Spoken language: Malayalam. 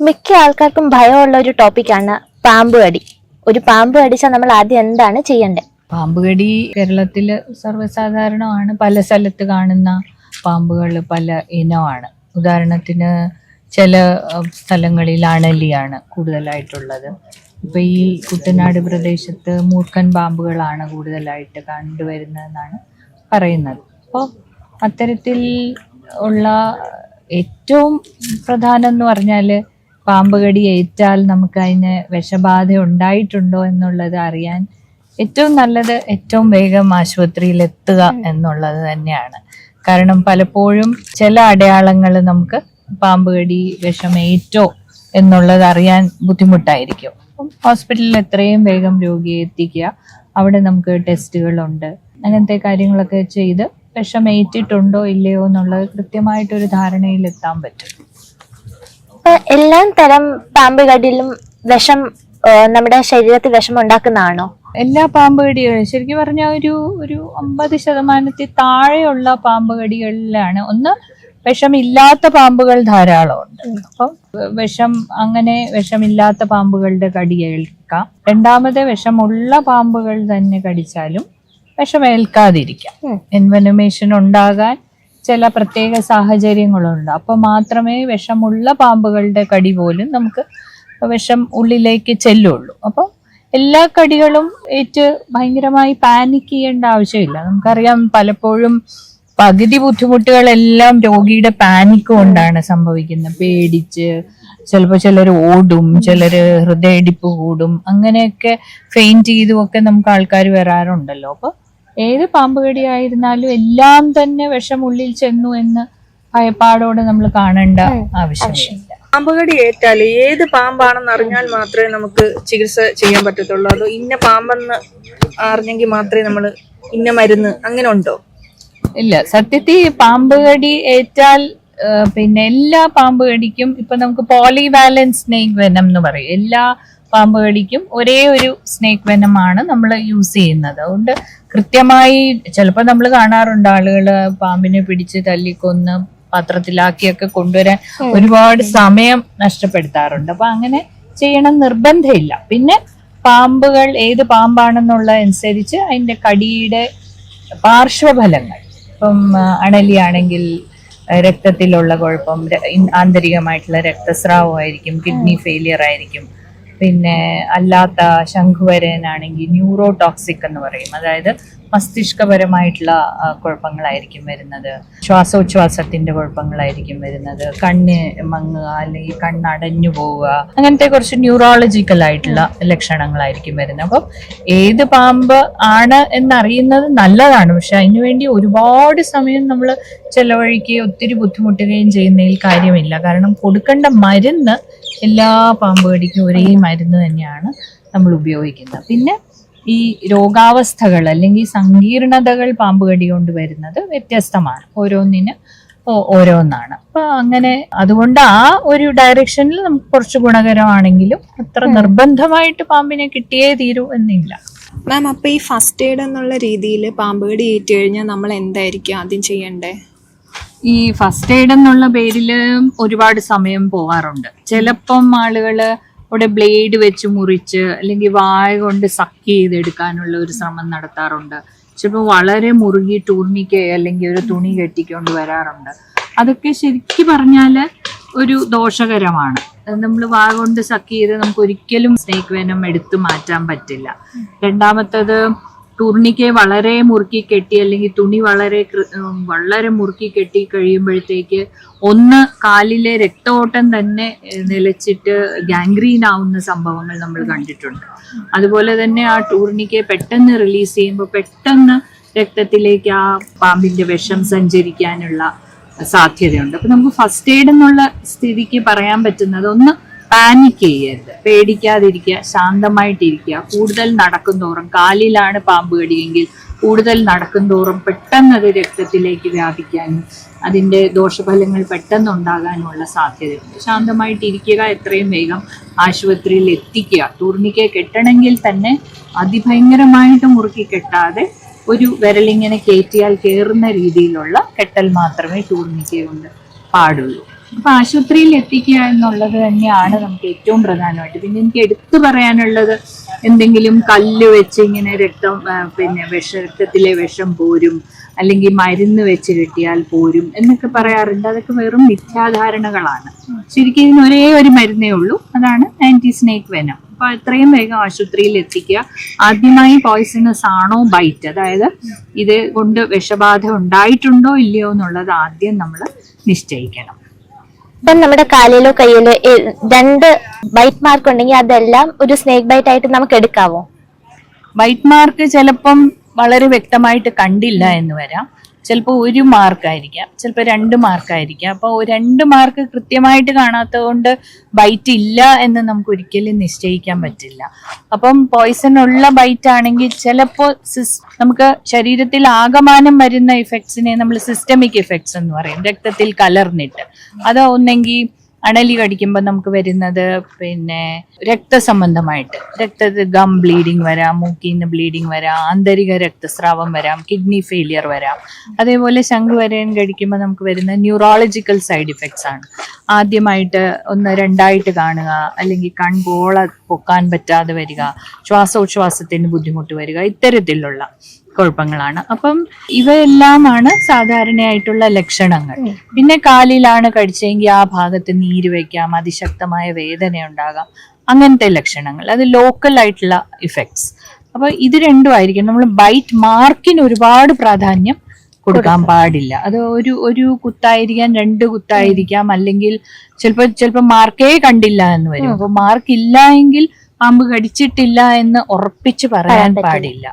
മിക്ക ആൾക്കാർക്കും ഭയമുള്ള ഒരു ടോപ്പിക്കാണ് പാമ്പ് കടി. ഒരു പാമ്പ് കടിച്ചാൽ നമ്മൾ ആദ്യം എന്താണ് ചെയ്യേണ്ടത്? പാമ്പ് കടി കേരളത്തില് സർവ്വസാധാരണമാണ്. പല സ്ഥലത്ത് കാണുന്ന പാമ്പുകൾ പല ഇനമാണ്. ഉദാഹരണത്തിന് ചില സ്ഥലങ്ങളിൽ അണലിയാണ് കൂടുതലായിട്ടുള്ളത്. ഇപ്പൊ ഈ കുട്ടനാട് പ്രദേശത്ത് മൂർഖൻ പാമ്പുകളാണ് കൂടുതലായിട്ട് കണ്ടുവരുന്നതെന്നാണ് പറയുന്നത്. അപ്പോൾ അത്തരത്തിൽ ഉള്ള ഏറ്റവും പ്രധാനം എന്ന് പറഞ്ഞാൽ പാമ്പ് കടി ഏറ്റാൽ നമുക്ക് അതിന് വിഷബാധ ഉണ്ടായിട്ടുണ്ടോ എന്നുള്ളത് അറിയാൻ ഏറ്റവും നല്ലത് ഏറ്റവും വേഗം ആശുപത്രിയിൽ എത്തുക എന്നുള്ളത് തന്നെയാണ്. കാരണം പലപ്പോഴും ചില അടയാളങ്ങൾ നമുക്ക് പാമ്പ് കടി വിഷമേറ്റോ എന്നുള്ളത് അറിയാൻ ബുദ്ധിമുട്ടായിരിക്കും. അപ്പം ഹോസ്പിറ്റലിൽ എത്രയും വേഗം രോഗിയെ എത്തിക്കുക. അവിടെ നമുക്ക് ടെസ്റ്റുകളുണ്ട്. അങ്ങനത്തെ കാര്യങ്ങളൊക്കെ ചെയ്ത് വിഷമേറ്റിട്ടുണ്ടോ ഇല്ലയോ എന്നുള്ളത് കൃത്യമായിട്ടൊരു ധാരണയിൽ എത്താൻ പറ്റും. എല്ലാ തരം പാമ്പ് കടിയിലും വിഷം നമ്മുടെ ശരീരത്തിൽ വിഷം ഉണ്ടാക്കുന്നതാണോ? എല്ലാ പാമ്പ് കടികളും ശരിക്കും പറഞ്ഞാൽ ഒരു 50% താഴെയുള്ള പാമ്പ് കടികളിലാണ് ഒന്ന് വിഷമില്ലാത്ത പാമ്പുകൾ ധാരാളമുണ്ട്. അപ്പം വിഷമില്ലാത്ത പാമ്പുകളുടെ കടി ഏൽക്കാം. രണ്ടാമത് വിഷമുള്ള പാമ്പുകൾ തന്നെ കടിച്ചാലും വിഷമേൽക്കാതിരിക്കാം. എൻവനമേഷൻ ഉണ്ടാകാൻ ചില പ്രത്യേക സാഹചര്യങ്ങളുണ്ട്. അപ്പോൾ മാത്രമേ വിഷമുള്ള പാമ്പുകളുടെ കടി പോലും നമുക്ക് വിഷം ഉള്ളിലേക്ക് ചെല്ലുള്ളൂ. അപ്പം എല്ലാ കടികളും ഏറ്റ് ഭയങ്കരമായി പാനിക് ചെയ്യേണ്ട ആവശ്യമില്ല. നമുക്കറിയാം പലപ്പോഴും പകുതി ബുദ്ധിമുട്ടുകളെല്ലാം രോഗിയുടെ പാനിക് കൊണ്ടാണ് സംഭവിക്കുന്നത്. പേടിച്ച് ചിലപ്പോൾ ചിലർ ഓടും, ചിലർ ഹൃദയടിപ്പ് കൂടും, അങ്ങനെയൊക്കെ ഫെയിന്റ് ചെയ്തുമൊക്കെ നമുക്ക് ആൾക്കാർ വരാറുണ്ടല്ലോ. അപ്പൊ ഏത് പാമ്പ് കടിയായിരുന്നാലും എല്ലാം തന്നെ വിഷമുള്ളിൽ ചെന്നു എന്ന് ഭയപ്പാടോടെ നമ്മൾ കാണേണ്ട ആവശ്യമില്ല. പാമ്പ് കടി ഏറ്റാൽ ഏത് പാമ്പാണെന്ന് അറിഞ്ഞാൽ മാത്രമേ നമുക്ക് ചികിത്സ ചെയ്യാൻ പറ്റത്തുള്ളൂ? അതോ ഇന്ന പാമ്പെന്ന് അറിഞ്ഞെങ്കിൽ മാത്രമേ നമ്മൾ ഇന്ന മരുന്ന് അങ്ങനെ ഉണ്ടോ? ഇല്ല, സത്യത്തിൽ പാമ്പ് കടി ഏറ്റാൽ പിന്നെ എല്ലാ പാമ്പ് കടിക്കും ഇപ്പൊ നമുക്ക് പോളിവാലന്റ് സ്നേക്ക് വെനം എന്ന് പറയും. എല്ലാ പാമ്പ് കടിക്കും ഒരേ ഒരു സ്നേക്ക് വെനമാണ് നമ്മൾ യൂസ് ചെയ്യുന്നത്. അതുകൊണ്ട് കൃത്യമായി ചിലപ്പോൾ നമ്മൾ കാണാറുണ്ട് ആളുകൾ പാമ്പിനെ പിടിച്ച് തല്ലിക്കൊന്ന് പാത്രത്തിലാക്കിയൊക്കെ കൊണ്ടുവരാൻ ഒരുപാട് സമയം നഷ്ടപ്പെടുത്താറുണ്ട്. അപ്പൊ അങ്ങനെ ചെയ്യണം നിർബന്ധമില്ല. പിന്നെ പാമ്പുകൾ ഏത് പാമ്പാണെന്നുള്ള അനുസരിച്ച് അതിന്റെ കടിയുടെ പാർശ്വഫലങ്ങൾ, ഇപ്പം അണലിയാണെങ്കിൽ രക്തത്തിലുള്ള കുഴപ്പം, ആന്തരികമായിട്ടുള്ള രക്തസ്രാവമായിരിക്കും, കിഡ്നി ഫെയിലിയർ ആയിരിക്കും. പിന്നെ അല്ലാത്ത ശംഖുവരനാണെങ്കിൽ ന്യൂറോടോക്സിക് എന്ന് പറയും, അതായത് മസ്തിഷ്കപരമായിട്ടുള്ള കുഴപ്പങ്ങളായിരിക്കും വരുന്നത്. ശ്വാസോച്ഛ്വാസത്തിന്റെ കുഴപ്പങ്ങളായിരിക്കും വരുന്നത്. കണ്ണ് മങ്ങുക അല്ലെങ്കിൽ കണ്ണടഞ്ഞു പോവുക, അങ്ങനത്തെ കുറച്ച് ന്യൂറോളജിക്കൽ ആയിട്ടുള്ള ലക്ഷണങ്ങളായിരിക്കും വരുന്നത്. അപ്പം ഏത് പാമ്പ് ആണ് എന്നറിയുന്നത് നല്ലതാണ്. പക്ഷെ അതിനുവേണ്ടി ഒരുപാട് സമയം നമ്മൾ ചെലവഴിക്കുകയും ഒത്തിരി ബുദ്ധിമുട്ടുകയും ചെയ്യുന്നതിൽ കാര്യമില്ല. കാരണം കൊടുക്കേണ്ട മരുന്ന് എല്ലാ പാമ്പ് കടിക്കും ഒരേ മരുന്ന് തന്നെയാണ് നമ്മൾ ഉപയോഗിക്കുന്നത്. പിന്നെ ഈ രോഗാവസ്ഥകൾ അല്ലെങ്കിൽ സങ്കീർണതകൾ പാമ്പ് കടി കൊണ്ട് വരുന്നത് വ്യത്യസ്തമാണ്, ഓരോന്നിന് ഓരോന്നാണ്. അപ്പൊ അങ്ങനെ അതുകൊണ്ട് ആ ഒരു ഡയറക്ഷനിൽ നമുക്ക് കുറച്ച് ഗുണകരമാണെങ്കിലും അത്ര നിർബന്ധമായിട്ട് പാമ്പിനെ കിട്ടിയേ തീരൂ എന്നില്ല. മാം, അപ്പൊ ഈ ഫസ്റ്റ് എയ്ഡ് എന്നുള്ള രീതിയിൽ പാമ്പ് കടി ഏറ്റു കഴിഞ്ഞാൽ നമ്മൾ എന്തായിരിക്കും ആദ്യം ചെയ്യണ്ടേ? ഈ ഫസ്റ്റ് എയ്ഡ് എന്നുള്ള പേരിൽ ഒരുപാട് സമയം പോവാറുണ്ട്. ചിലപ്പം ആളുകള് അവിടെ ബ്ലേഡ് വെച്ച് മുറിച്ച് അല്ലെങ്കിൽ വായ കൊണ്ട് സക്ക് ചെയ്തെടുക്കാനുള്ള ഒരു ശ്രമം നടത്താറുണ്ട്. ചിലപ്പോൾ വളരെ മുറുകി ടൂർണിക്ക അല്ലെങ്കിൽ ഒരു തുണി കെട്ടിക്കൊണ്ട് വരാറുണ്ട്. അതൊക്കെ ശരിക്കും പറഞ്ഞാൽ ഒരു ദോഷകരമാണ്. നമ്മൾ വായ കൊണ്ട് സക്ക് ചെയ്ത് നമുക്ക് ഒരിക്കലും സ്നേക്ക് വെനം എടുത്തു മാറ്റാൻ പറ്റില്ല. രണ്ടാമത്തത് ടൂർണിക്കെ വളരെ മുറുക്കി കെട്ടി അല്ലെങ്കിൽ തുണി വളരെ മുറുക്കി കെട്ടി കഴിയുമ്പോഴത്തേക്ക് ഒന്ന് കാലിലെ രക്തഓട്ടം തന്നെ നിലച്ചിട്ട് ഗാംഗ്രീൻ ആവുന്ന സംഭവങ്ങൾ നമ്മൾ കണ്ടിട്ടുണ്ട്. അതുപോലെ തന്നെ ആ ടൂർണിക്കെ പെട്ടെന്ന് റിലീസ് ചെയ്യുമ്പോൾ പെട്ടെന്ന് രക്തത്തിലേക്ക് ആ പാമ്പിന്റെ വിഷം സഞ്ചരിക്കാനുള്ള സാധ്യതയുണ്ട്. അപ്പൊ നമുക്ക് ഫസ്റ്റ് എയ്ഡ് എന്നുള്ള സ്ഥിതിക്ക് പറയാൻ പറ്റുന്നത് ഒന്ന് പാനിക് ചെയ്യരുത്, പേടിക്കാതിരിക്കുക, ശാന്തമായിട്ടിരിക്കുക. കൂടുതൽ നടക്കുന്തോറും കാലിലാണ് പാമ്പ് കടിയെങ്കിൽ കൂടുതൽ നടക്കുന്തോറും പെട്ടെന്ന് അത് രക്തത്തിലേക്ക് വ്യാപിക്കാനും അതിൻ്റെ ദോഷഫലങ്ങൾ പെട്ടെന്ന് ഉണ്ടാകാനുമുള്ള സാധ്യതയുണ്ട്. ശാന്തമായിട്ടിരിക്കുക, എത്രയും വേഗം ആശുപത്രിയിൽ എത്തിക്കുക. ടൂർണിക്കെ കെട്ടണമെങ്കിൽ തന്നെ അതിഭയങ്കരമായിട്ട് മുറുക്കി കെട്ടാതെ ഒരു വിരലിങ്ങനെ കയറ്റിയാൽ കയറുന്ന രീതിയിലുള്ള കെട്ടൽ മാത്രമേ ടൂർണിക്കെ കൊണ്ട് പാടുള്ളൂ. അപ്പൊ ആശുപത്രിയിൽ എത്തിക്കുക എന്നുള്ളത് തന്നെയാണ് നമുക്ക് ഏറ്റവും പ്രധാനമായിട്ട്. പിന്നെ എനിക്ക് എടുത്തു പറയാനുള്ളത്, എന്തെങ്കിലും കല്ല് വെച്ച് ഇങ്ങനെ രക്തം രക്തത്തിലെ വിഷം പോരും, അല്ലെങ്കിൽ മരുന്ന് വെച്ച് കെട്ടിയാൽ പോരും എന്നൊക്കെ പറയാറുണ്ട്. അതൊക്കെ വെറും മിഥ്യാധാരണകളാണ്. ശരിക്കും ഇതിന് ഒരേ ഒരു മരുന്നേ ഉള്ളൂ, അതാണ് ആന്റി സ്നേക്ക് വെനം. അപ്പൊ എത്രയും വേഗം ആശുപത്രിയിൽ എത്തിക്കുക. ആദ്യമായി പോയിസണസ് ആണോ ബൈറ്റ്, അതായത് ഇത് കൊണ്ട് വിഷബാധ ഉണ്ടായിട്ടുണ്ടോ ഇല്ലയോ എന്നുള്ളത് ആദ്യം നമ്മൾ നിശ്ചയിക്കണം. ഇപ്പം നമ്മുടെ കാലിലോ കയ്യിലോ 2 ബൈറ്റ് മാർക്ക് ഉണ്ടെങ്കിൽ അതെല്ലാം ഒരു സ്നേക്ക് ബൈറ്റ് ആയിട്ട് നമുക്ക് എടുക്കാവോ? ബൈറ്റ് മാർക്ക് ചിലപ്പം വളരെ വ്യക്തമായിട്ട് കണ്ടില്ല എന്ന് വരാം. ചിലപ്പോൾ 1 മാർക്കായിരിക്കാം, ചിലപ്പോൾ 2 മാർക്കായിരിക്കാം. അപ്പോൾ 2 മാർക്ക് കൃത്യമായിട്ട് കാണാത്തത് കൊണ്ട് ബൈറ്റ് ഇല്ല എന്ന് നമുക്ക് ഒരിക്കലും നിശ്ചയിക്കാൻ പറ്റില്ല. അപ്പം പോയിസൺ ഉള്ള ബൈറ്റ് ആണെങ്കിൽ ചിലപ്പോൾ നമുക്ക് ശരീരത്തിൽ ആകമാനം വരുന്ന ഇഫക്ട്സിനെ നമ്മൾ സിസ്റ്റമിക് ഇഫക്ട്സ് എന്ന് പറയും, രക്തത്തിൽ കലർന്നിട്ട്. അത് ഒന്നെങ്കിൽ അണലി കടിക്കുമ്പോൾ നമുക്ക് വരുന്നത് രക്തസംബന്ധമായിട്ട് രക്തത്തിൽ ഗം ബ്ലീഡിങ് വരാം, മൂക്കിൽ നിന്ന് ബ്ലീഡിങ് വരാം, ആന്തരിക രക്തസ്രാവം വരാം, കിഡ്നി ഫെയിലിയർ വരാം. അതേപോലെ ശംഖുവരയൻ കടിക്കുമ്പോൾ നമുക്ക് വരുന്ന ന്യൂറോളജിക്കൽ സൈഡ് ഇഫക്ട്സ് ആണ്. ആദ്യമായിട്ട് 1-2 കാണുക, അല്ലെങ്കിൽ കൺപോള പൊക്കാൻ പറ്റാതെ വരിക, ശ്വാസോച്ഛ്വാസത്തിന് ബുദ്ധിമുട്ട് വരിക, ഇത്തരത്തിലുള്ള കുഴപ്പങ്ങളാണ്. അപ്പം ഇവയെല്ലാമാണ് സാധാരണയായിട്ടുള്ള ലക്ഷണങ്ങൾ. പിന്നെ കാലിലാണ് കടിച്ചെങ്കിൽ ആ ഭാഗത്ത് നീര് വയ്ക്കാം, അതിശക്തമായ വേദന ഉണ്ടാകാം, അങ്ങനത്തെ ലക്ഷണങ്ങൾ. അത് ലോക്കൽ ആയിട്ടുള്ള ഇഫക്ട്സ്. അപ്പൊ ഇത് രണ്ടും ആയിരിക്കും. നമ്മൾ ബൈറ്റ് മാർക്കിന് ഒരുപാട് പ്രാധാന്യം കൊടുക്കാൻ പാടില്ല. അത് ഒരു കുത്തായിരിക്കാം, 2 കുത്തായിരിക്കാം, അല്ലെങ്കിൽ ചിലപ്പോൾ മാർക്കേ കണ്ടില്ല എന്ന് വരും. അപ്പൊ മാർക്ക് ഇല്ല എങ്കിൽ പാമ്പ് കടിച്ചിട്ടില്ല എന്ന് ഉറപ്പിച്ച് പറയാൻ പാടില്ല.